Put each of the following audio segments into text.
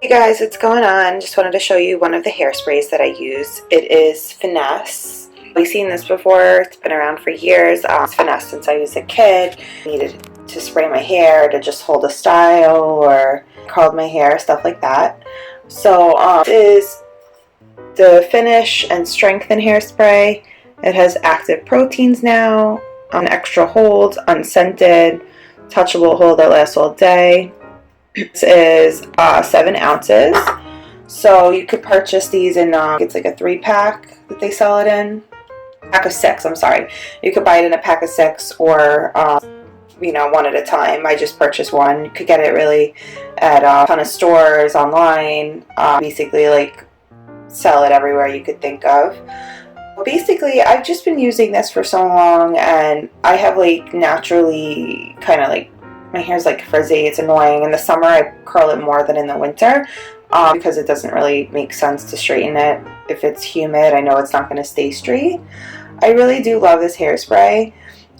Hey guys, what's going on? Just wanted to show you one of the hairsprays that I use. It is Finesse. We've seen this before. It's been around for years. It's Finesse since I was a kid. I needed to spray my hair to just hold a style or curl my hair, stuff like that. So this is the Finish and Strengthen hairspray. It has active proteins now, an extra hold, unscented, touchable hold that lasts all day. This is 7 ounces, so you could purchase these in it's like a 3-pack that they sell it in. Pack of 6, I'm sorry. You could buy it in a pack of 6 or one at a time. I just purchased one. You could get it really at a ton of stores, online, basically like sell it everywhere you could think of. Basically, I've just been using this for so long, and I have like naturally kind of like my hair's like frizzy. It's annoying. In the summer, I curl it more than in the winter because it doesn't really make sense to straighten it if it's humid. I know it's not going to stay straight. I really do love this hairspray.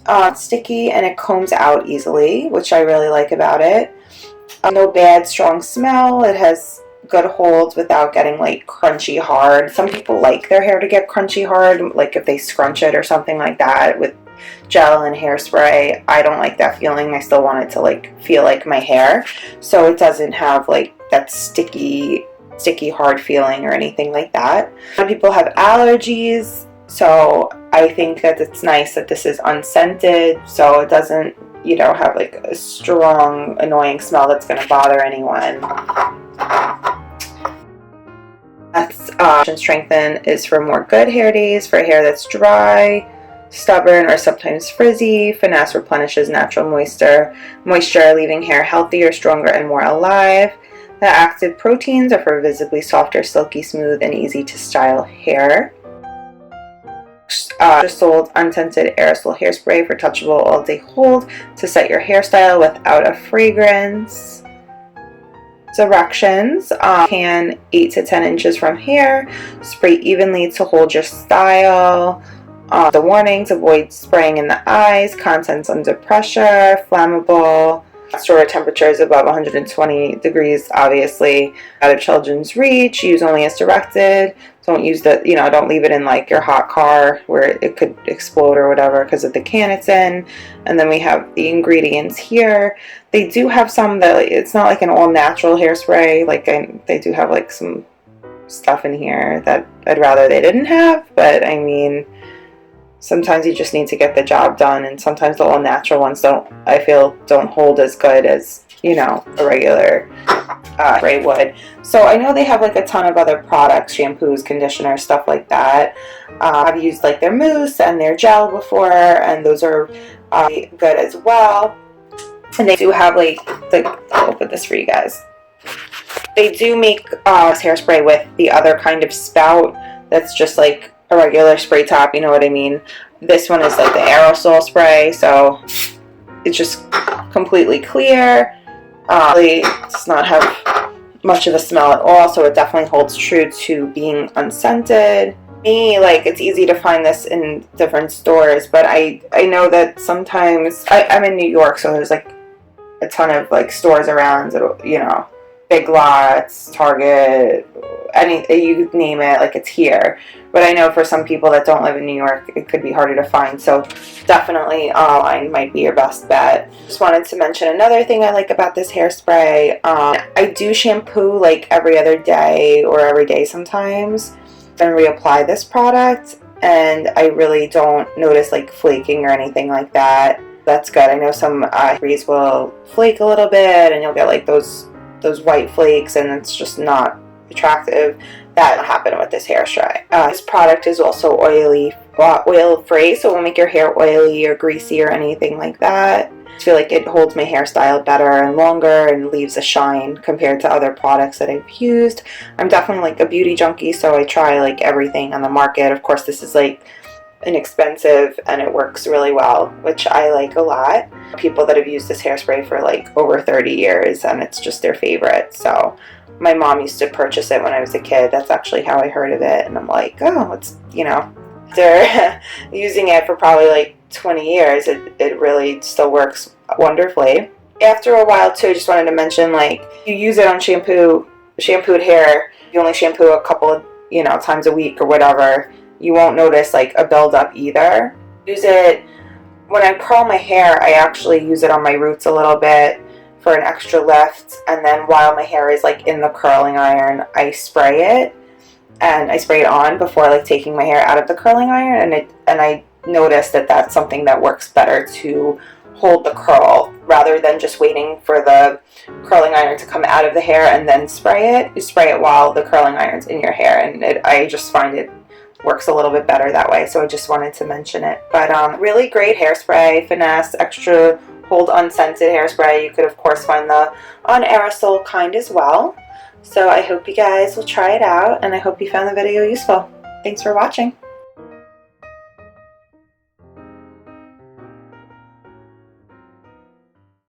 It's sticky and it combs out easily, which I really like about it. No bad, strong smell. It has good holds without getting like crunchy hard. Some people like their hair to get crunchy hard, like if they scrunch it or something like that with gel and hairspray. I don't like that feeling. I still want it to like feel like my hair, so it doesn't have like that sticky hard feeling or anything like that. Some people have allergies, so I think that it's nice that this is unscented, so it doesn't have like a strong annoying smell that's going to bother anyone. That's Strengthen is for more good hair days, for hair that's dry, stubborn, or sometimes frizzy. Finesse replenishes natural moisture, leaving hair healthier, stronger, and more alive. The active proteins are for visibly softer, silky, smooth, and easy to style hair. Just sold unscented aerosol hairspray for touchable all-day hold to set your hairstyle without a fragrance. Directions: pan 8 to 10 inches from hair, spray evenly to hold your style. The warnings: avoid spraying in the eyes, contents under pressure, flammable, store temperatures above 120 degrees, obviously out of children's reach, use only as directed. Don't use don't leave it in like your hot car where it could explode or whatever because of the can it's in. And then we have the ingredients here. They do have some that it's not like an all natural hairspray. Like they do have like some stuff in here that I'd rather they didn't have, but I mean, sometimes you just need to get the job done, and sometimes the all natural ones don't hold as good as a regular spray would. So I know they have like a ton of other products, shampoos, conditioners, stuff like that. I've used like their mousse and their gel before, and those are good as well. And they do have like I'll open this for you guys. They do make hairspray with the other kind of spout that's just like a regular spray top, you know what I mean? This one is like the aerosol spray, so it's just completely clear. Really does not have much of a smell at all, so it definitely holds true to being unscented. Like it's easy to find this in different stores, but I know that sometimes I'm in New York, so there's like a ton of like stores around, Big Lots, Target, you name it, like it's here. But I know for some people that don't live in New York, it could be harder to find. So definitely online might be your best bet. Just wanted to mention another thing I like about this hairspray. I do shampoo like every other day or every day sometimes, and reapply this product. And I really don't notice like flaking or anything like that. That's good. I know some sprays will flake a little bit, and you'll get like those white flakes, and it's just not attractive. That happened with this hairspray. This product is also oil free, so it won't make your hair oily or greasy or anything like that. I feel like it holds my hairstyle better and longer and leaves a shine compared to other products that I've used. I'm definitely like a beauty junkie, so I try like everything on the market. Of course, this is like inexpensive and it works really well, which I like a lot. People that have used this hairspray for like over 30 years and it's just their favorite. So my mom used to purchase it when I was a kid. That's actually how I heard of it, and I'm like, oh, it's after using it for probably like 20 years, it really still works wonderfully. After a while too, I just wanted to mention, like, you use it on shampoo, shampooed hair, you only shampoo a couple of, times a week or whatever, you won't notice like a buildup either. Use it when I curl my hair. I actually use it on my roots a little bit for an extra lift, and then while my hair is like in the curling iron, I spray it, and I spray it on before like taking my hair out of the curling iron, and I noticed that that's something that works better to hold the curl rather than just waiting for the curling iron to come out of the hair and then spray it. You spray it while the curling iron's in your hair, and I just find it works a little bit better that way, so I just wanted to mention it. But really great hairspray, Finesse extra hold unscented hairspray. You could of course find the on aerosol kind as well. So I hope you guys will try it out, and I hope you found the video useful. Thanks for watching.